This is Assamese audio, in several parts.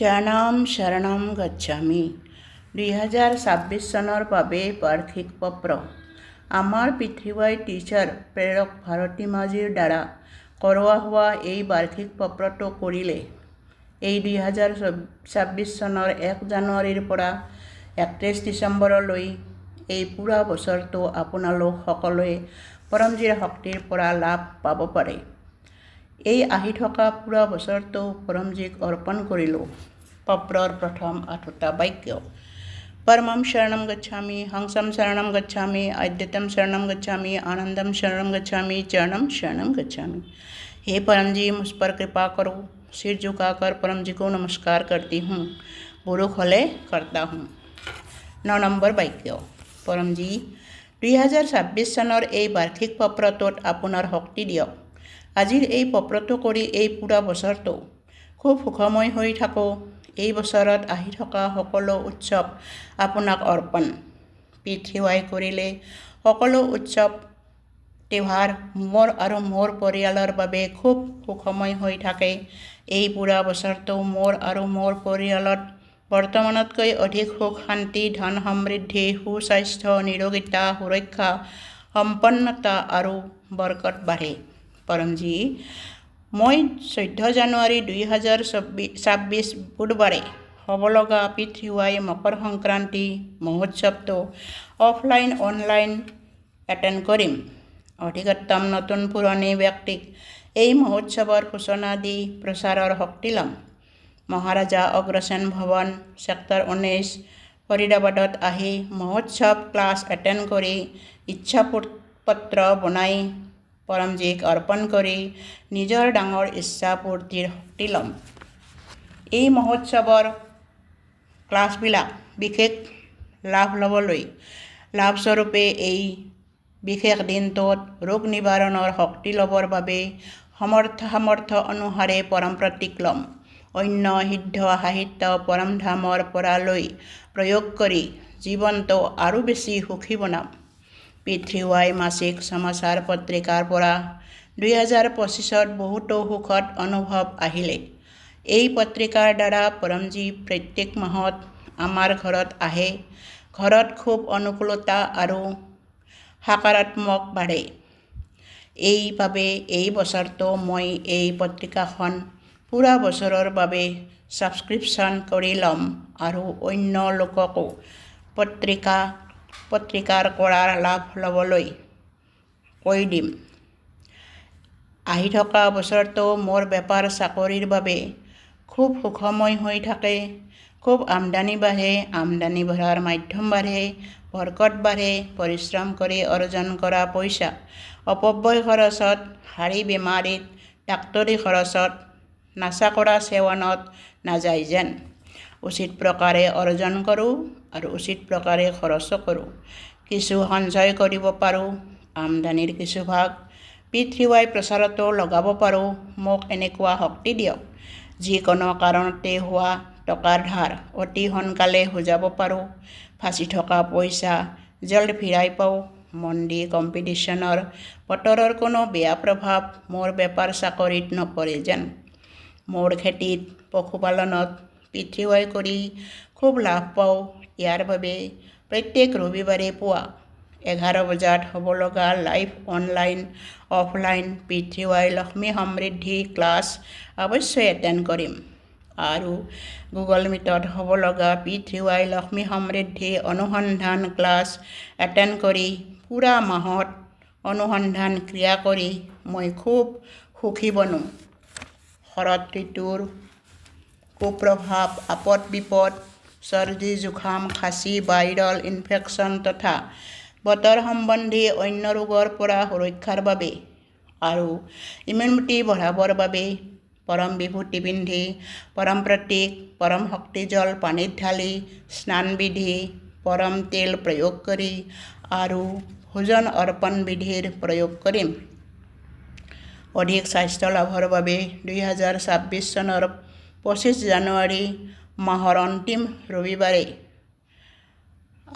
চৰণম শৰণম গচ্ছামি 2026 চনৰ বাবে বাৰ্ষিক পত্ৰ। আমাৰ পৃথিৱীৰ টিচাৰ প্ৰেৰক ভাৰতী মাঝিৰ দ্বাৰা কৰোৱা হোৱা এই বাৰ্ষিক পত্ৰটো কৰিলে এই 2026 চনৰ 1 জানুৱাৰীৰ পৰা 31 ডিচেম্বৰলৈ এই পুৰা বছৰটো আপোনালোক সকলোৱে পৰমজীৰ শক্তিৰ পৰা লাভ পাব পাৰে। এই আহি থকা পুৰা বছৰটো পৰমজীক অৰ্পণ কৰিলোঁ। পত্ৰৰ প্ৰথম 8টা বাক্য। পৰমম শৰণম গচ্ছামি, হংসম শৰণম গচ্ছামি, আদ্যতম शरणम गच्छामि, आनंदम शरणम गच्छामि, चरणम शरणम गच्छामि। हे परम जी, मुझ पर कृपा करो। सिर झुकाकर परम जी को नमस्कार करती हूँ। गुरु खोले करता हूँ। 9 নম্বৰ বাক্য। পৰম जी, 2026 চনৰ এই বাৰ্ষিক পত্ৰটোত আপোনাৰ শক্তি দিয়ক। আজিৰ এই পত্ৰটো কৰি এই পুৰা বছৰটো খুব সুখময় হৈ থাকক। এই বছৰত আহি থকা সকলো উৎসৱ আপোনাক অৰ্পণ। পৃথিৱীয়ে কৰিলে সকলো উৎসৱ তেহাৰ মোৰ আৰু মোৰ পৰিয়ালৰ বাবে খুব সুখময় হৈ থাকে। এই পুৰা বছৰটো মোৰ আৰু মোৰ পৰিয়ালত বৰ্তমানতকৈ অধিক সুখ শান্তি, ধন সমৃদ্ধি, সুস্বাস্থ্য, নিৰোগিতা, সুৰক্ষা, সম্পন্নতা আৰু বৰকত বাঢ়ে। পৰম जी, মই 14 জানুৱাৰী 2026 বুধবাৰে হ'ব লগা পৃথিৱীৰ Makar Sankranti মহোৎসৱটো offline online attend কৰিম। অধিকতম নতুন পুৰণি ব্যক্তিক এই মহোৎসৱৰ সূচনা দি প্ৰচাৰৰ শক্তি ল'ম। মহাৰাজা অগ্ৰসেন ভৱন, ছেক্টৰ 19, ফৰিদাবাদত আহি মহোৎসৱ ক্লাছ এটেণ্ড কৰি ইচ্ছাপত্ৰ বনাই পৰমজীক অৰ্পণ কৰি নিজৰ ডাঙৰ ইচ্ছা পূৰ্তিৰ শক্তি ল'ম। এই মহোৎসৱৰ ক্লাছবিলাক বিশেষ লাভ ল'বলৈ লাভস্বৰূপে এই বিশেষ দিনটোত ৰোগ নিবাৰণৰ শক্তি ল'বৰ বাবে সামৰ্থ্য অনুসাৰে পৰম প্ৰতীক ল'ম। অন্য সিদ্ধ সাহিত্য পৰমধামৰ পৰা লৈ প্ৰয়োগ কৰি জীৱনটো আৰু বেছি সুখী বনাম। পৃথিৱীৰ মাসিক সমাচাৰ পত্ৰিকাৰ পৰা 2025ত বহুতো সুখদ অনুভৱ আহিলে। এই পত্ৰিকাৰ দ্বাৰা পৰমজী প্ৰত্যেক মাহত আমাৰ ঘৰত আহে। ঘৰত খুব অনুকূলতা আৰু সকাৰাত্মক বাঢ়ে। এইবাবে এই বছৰটো মই এই পত্ৰিকাখন পুৰা বছৰৰ বাবে ছাবস্ক্ৰিপশ্যন কৰি ল'ম আৰু অন্য লোককো পত্ৰিকাৰ কৰাৰ লাভ ল'বলৈ কৈ দিম। আহি থকা বছৰটো মোৰ বেপাৰ চাকৰিৰ বাবে খুব সুখময় হৈ থাকে। খুব আমদানি বাঢ়ে, আমদানি বঢ়াৰ মাধ্যম বাঢ়ে, বৰকত বাঢ়ে। পৰিশ্ৰম কৰি অৰ্জন কৰা পইচা অপব্যয় খৰচত, হাড়ী বেমাৰীত, ডাক্তৰী খৰচত, নাচা কৰা সেৱনত নাযায় যেন। উচিত প্ৰকাৰে অৰ্জন কৰোঁ আৰু উচিত প্ৰকাৰে খৰচো কৰোঁ। কিছু সঞ্চয় কৰিব পাৰোঁ। আমদানিৰ কিছু ভাগ পৃথিৱীৰ প্ৰচাৰতো লগাব পাৰোঁ। মোক এনেকুৱা শক্তি দিয়ক যিকোনো কাৰণতে হোৱা টকাৰ ধাৰ অতি সোনকালে সুজাব পাৰোঁ। ফাঁচি থকা পইচা জল্দ ফিৰাই পাওঁ। মন্দি কম্পিটিশ্যনৰ বতৰৰ কোনো বেয়া প্ৰভাৱ মোৰ বেপাৰ চাকৰিত নপৰে যেন। মোৰ খেতিত পশুপালনত পৃথিৱীয়ে কৰি খুব লাভ পাওঁ। ইয়াৰ বাবে প্ৰত্যেক ৰবিবাৰে পুৱা 11 বজাত হ'ব লগা লাইভ অনলাইন অফলাইন পৃথিৱীৰ লক্ষ্মী সমৃদ্ধি ক্লাছ অৱশ্যেই এটেণ্ড কৰিম আৰু গুগল মিটত হ'ব লগা পৃথিৱীৰ লক্ষ্মী সমৃদ্ধি অনুসন্ধান ক্লাছ এটেণ্ড কৰি পুৰা মাহত অনুসন্ধান ক্ৰিয়া কৰি মই খুব সুখী বনো। শৰৎ ঋতুৰ কুপ্ৰভাৱ আপদ বিপদ, চৰ্দি জুখাম, খাচী, ভাইৰেল ইনফেকশ্যন তথা বতৰ সম্বন্ধী অন্য ৰোগৰ পৰা সুৰক্ষাৰ বাবে আৰু ইমিউনিটি বঢ়াবৰ বাবে পৰম বিভূতি পিন্ধি, পৰম প্ৰতীক, পৰম শক্তি জল পানীত ঢালি, স্নান বিধি, পৰম তেল প্ৰয়োগ কৰি আৰু ভোজন অৰ্পণ বিধিৰ প্ৰয়োগ কৰিম। অধিক স্বাস্থ্য লাভৰ বাবে 2026 চনৰ 25 জানুৱাৰী মাহৰ অন্তিম ৰবিবাৰে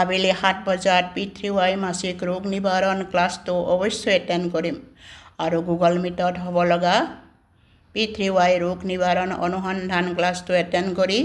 আবেলি 7 বজাত পৃথিৱীৰ মাসিক ৰোগ নিবাৰণ ক্লাছটো অৱশ্যেই এটেণ্ড কৰিম আৰু গুগল মিটত হ'ব লগা P3Y ৰোগ নিবাৰণ অনুসন্ধান ক্লাছটো এটেণ্ড কৰি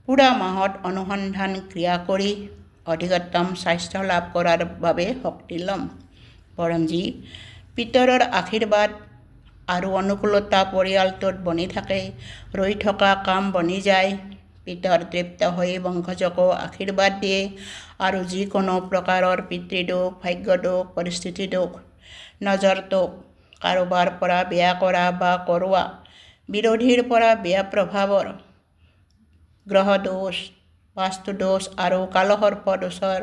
পুৰা মাহত অনুসন্ধান ক্ৰিয়া কৰি অধিকতম স্বাস্থ্য লাভ কৰাৰ বাবে শক্তি ল'ম। পৰমজী পিতৰৰ আশীৰ্বাদ আৰু অনুকূলতা পৰিয়ালটোত বনি থাকে, ৰৈ থকা কাম বনি যায়। পিতৰ তৃপ্ত হৈ বংশজকো আশীৰ্বাদ দিয়ে আৰু যিকোনো প্ৰকাৰৰ পিতৃদোষ, ভাগ্যদোষ, পৰিস্থিতি দোষ, নজৰ দোষ, কাৰোবাৰ পৰা বেয়া কৰা বা কৰোৱা, বিৰোধীৰ পৰা বেয়া প্ৰভাৱৰ, গ্ৰহ দোষ, বাস্তু দোষ আৰু কালসৰ্প দোষৰ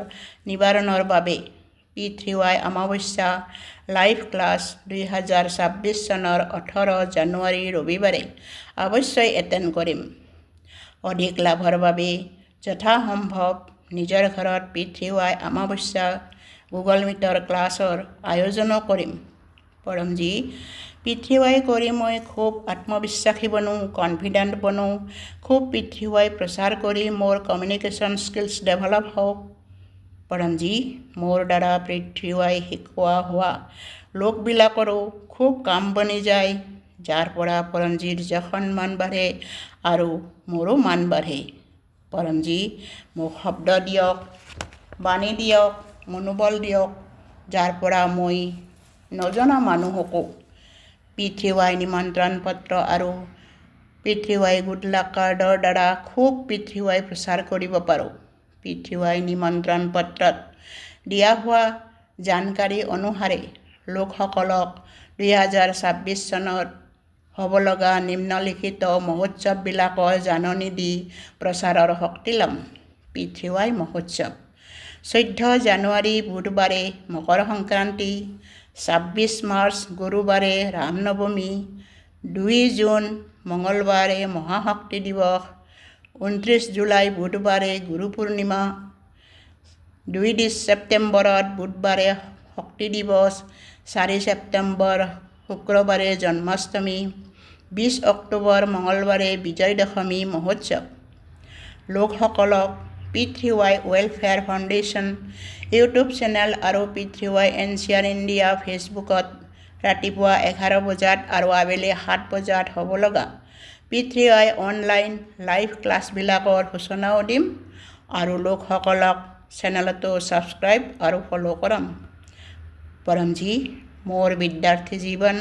নিবাৰণৰ বাবে P3Y অমাৱস্যা লাইভ ক্লাছ 2026 চনৰ 18 জানুৱাৰী ৰবিবাৰে অৱশ্যই এটেণ্ড কৰিম। অধিক লাভৰ বাবে যথাসম্ভৱ নিজৰ ঘৰত P3Y অমাৱস্যা গুগল মিটৰ ক্লাছৰ আয়োজনো কৰিম। পৰমজী P3Y কৰি মই খুব আত্মবিশ্বাসী বনো, কনফিডেণ্ট বনো। খুব P3Y প্ৰচাৰ কৰি মোৰ কমিউনিকেশ্যন স্কিলছ ডেভেলপ হওক। পৰমজী মোৰ দ্বাৰা P3Y শিকোৱা হোৱা লোকবিলাকৰো খুব কাম বনি যায়, যাৰ পৰা পৰমজীৰ সন্মান বাঢ়ে আৰু মোৰো মান বাঢ়ে। পৰমজী মোক শব্দ দিয়ক, বাণী দিয়ক, মনোবল দিয়ক, যাৰ পৰা মই নজনা মানুহকো P3Y নিমন্ত্ৰণ পত্ৰ আৰু P3Y গুড লাক কাৰ্ডৰ দ্বাৰা খুব P3Y প্ৰচাৰ কৰিব পাৰোঁ। P3Y নিমন্ত্ৰণ পত্ৰত দিয়া হোৱা জানকাৰী অনুসাৰে লোকসকলক 2026 চনত হ'ব লগা নিম্নলিখিত মহোৎসৱবিলাকৰ জাননী দি প্ৰচাৰৰ শক্তি ল'ম। P3Y মহোৎসৱ 14 জানুৱাৰী বুধবাৰে মকৰ সংক্ৰান্তি, 26 মাৰ্চ গুৰুবাৰে ৰামনৱমী, 2 জুন মঙলবাৰে মহাশক্তি দিৱস, 29 জুলাই বুধবাৰে গুৰু পূৰ্ণিমা, 2 ছেপ্টেম্বৰত বুধবাৰে শক্তি দিৱস, 4 ছেপ্টেম্বৰ শুক্ৰবাৰে জন্মাষ্টমী, 20 অক্টোবৰ মঙলবাৰে বিজয় দশমী মহোৎসৱ। লোকসকলক P3Y welfare foundation YouTube channel আৰু P3Y NCR ইণ্ডিয়া ফেচবুকত ৰাতিপুৱা 11 বজাত আৰু আবেলি 7 বজাত হ'ব লগা P3Y অনলাইন লাইভ ক্লাছবিলাকৰ সূচনাও দিম আৰু লোকসকলক চেনেলটো ছাবস্ক্ৰাইব আৰু ফ'ল' কৰাম। পৰমজী মোৰ বিদ্যাৰ্থী জীৱন,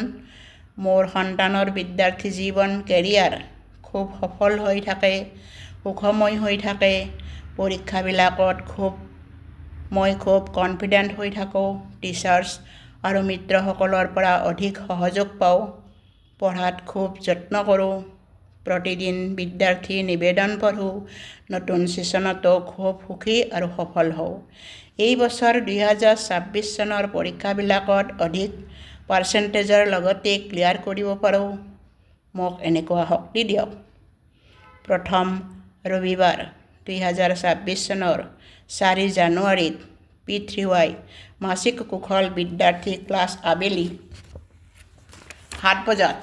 মোৰ সন্তানৰ বিদ্যাৰ্থী জীৱন, কেৰিয়াৰ খুব সফল হৈ থাকে, সুখময় হৈ থাকে। পৰীক্ষাবিলাকত মই খুব কনফিডেণ্ট হৈ থাকোঁ। টিচাৰ্ছ আৰু মিত্ৰসকলৰ পৰা অধিক সহযোগ পাওঁ। পঢ়াত খুব যত্ন কৰোঁ। প্ৰতিদিন বিদ্যাৰ্থী নিবেদন পঢ়োঁ। নতুন ছেশ্যনতো খুব সুখী আৰু সফল হওঁ। এই বছৰ 2026 চনৰ পৰীক্ষাবিলাকত অধিক পাৰ্চেণ্টেজৰ লগতে ক্লিয়াৰ কৰিব পাৰোঁ। মোক এনেকুৱা শক্তি দিয়ক। প্ৰথম ৰবিবাৰ 2026 চনৰ 4 জানুৱাৰীত P3Y মাসিক কুশল বিদ্যাৰ্থী ক্লাছ আবেলি 7 বজাত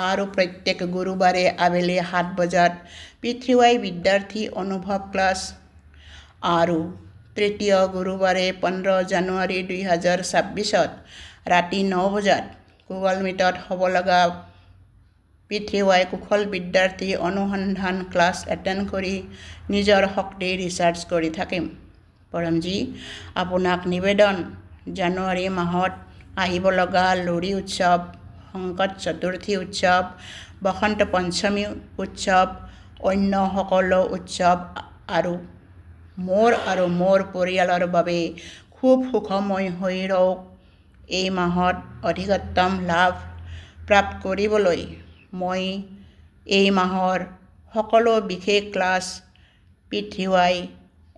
আৰু প্ৰত্যেক গুৰুবাৰে আবেলি 7 বজাত P3Y বিদ্যাৰ্থী অনুভৱ ক্লাছ আৰু তৃতীয় গুৰুবাৰে 15 জানুৱাৰী 2026ত ৰাতি 9 বজাত গুগল মিটত হ'ব লগা P3Y কুশল বিদ্যাৰ্থী অনুসন্ধান ক্লাছ এটেণ্ড কৰি নিজৰ শক্তি ৰিচাৰ্জ কৰি থাকিম। পৰমজী আপোনাক নিবেদন, জানুৱাৰী মাহত আহিব লগা লোহৰী উৎসৱ, সংকট চতুৰ্থী উৎসৱ, বসন্ত পঞ্চমী উৎসৱ, অন্য সকলো উৎসৱ আৰু মোৰ পৰিয়ালৰ বাবে খুব সুখময় হৈ ৰওক। এই মাহত অধিকতম লাভ প্ৰাপ্ত কৰিবলৈ মই এই মাহৰ সকলো বিশেষ ক্লাছ, P3Y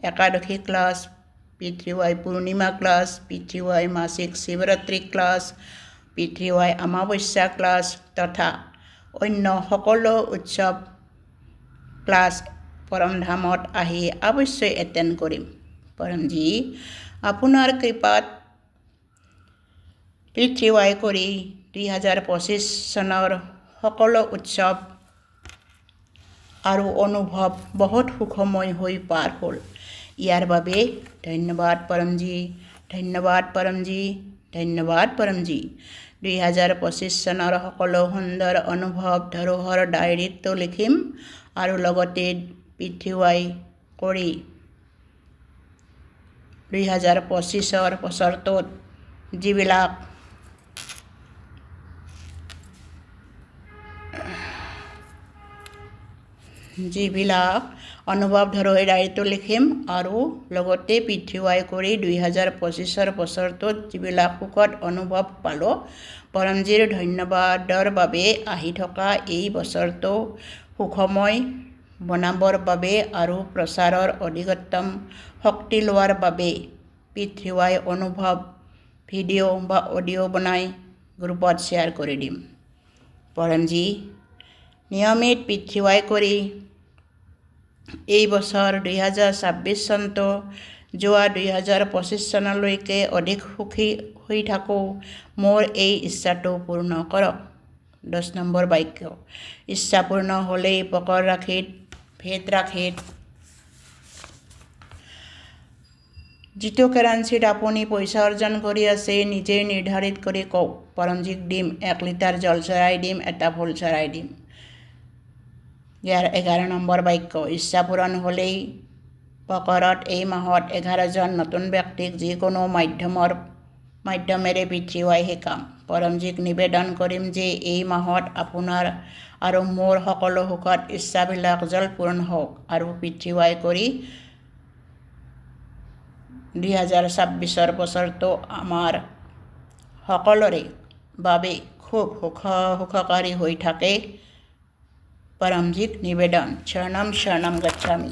একাদশী ক্লাছ, P3Y পূৰ্ণিমা ক্লাছ, P3Y মাসিক শিৱৰাত্ৰি ক্লাছ, P3Y অমাৱস্যা ক্লাছ তথা অন্য সকলো উৎসৱ ক্লাছ পৰমধামত আহি অৱশ্যই এটেণ্ড কৰিম। পৰমজী আপোনাৰ কৃপাত P3Y কৰি 2025 চনৰ সকলো উৎসৱ আৰু অনুভৱ বহুত সুখময় হৈ পাৰ হ'ল। ইয়াৰ বাবে ধন্যবাদ পৰমজী, ধন্যবাদ পৰমজী, ধন্যবাদ পৰমজী। 2025 চনৰ সকলো সুন্দৰ অনুভৱ ধৰোহৰ ডায়েৰীটো লিখিম আৰু লগতে পিঠিৱাই কৰি 2025 বছৰটোত যিবিলাক অনুভৱ ধৰোহৰ ডায়েৰীটো লিখিম আৰু লগতে পিঠিৱাই কৰি 2025 বছৰটোত যিবিলাক সুখত অনুভৱ পালোঁ পৰমজীৰ ধন্যবাদৰ বাবে আহি থকা এই বছৰটো সুখময় বনাবৰ বাবে আৰু প্ৰচাৰৰ অধিকতম শক্তি লোৱাৰ বাবে পিঠিৱাই অনুভৱ ভিডিঅ' বা অডিঅ' বনাই গ্ৰুপত শ্বেয়াৰ কৰি দিম। পৰমজী নিয়মিত পিঠিৱাই কৰি এই বছৰ 2026 চনটো যোৱা 2025 চনলৈকে অধিক সুখী হৈ থাকোঁ মোৰ এই ইচ্ছাটো পূৰ্ণ কৰক। 10 নম্বৰ বাক্য ইচ্ছা পূৰ্ণ হ'লেই পকৰ ৰাশিত ভেদ ৰাশিত যিটো কাৰেঞ্চিত আপুনি পইচা অৰ্জন কৰি আছে নিজেই নিৰ্ধাৰিত কৰি কওক। পৰমজীক দিম 1 লিটাৰ জল চৰাই দিম, এটা ফুল চৰাই দিম। ইয়াৰ 11 নম্বৰ বাক্য ইচ্ছা পূৰণ হ'লেই পকৰত এই মাহত 11জন নতুন ব্যক্তিক যিকোনো মাধ্যমেৰে পিঠিৱাই শিকাম। পৰমজীক নিবেদন কৰিম যে এই মাহত আপোনাৰ আৰু মোৰ সকলো সুখত ইচ্ছাবিলাক জল পূৰণ হওক আৰু পিঠিৱাই কৰি 2026 বছৰটো আমাৰ সকলোৰে বাবে খুব সুখকাৰী হৈ থাকে। পৰমজীক নিবেদন শৰণম শৰণম গচ্ছামি।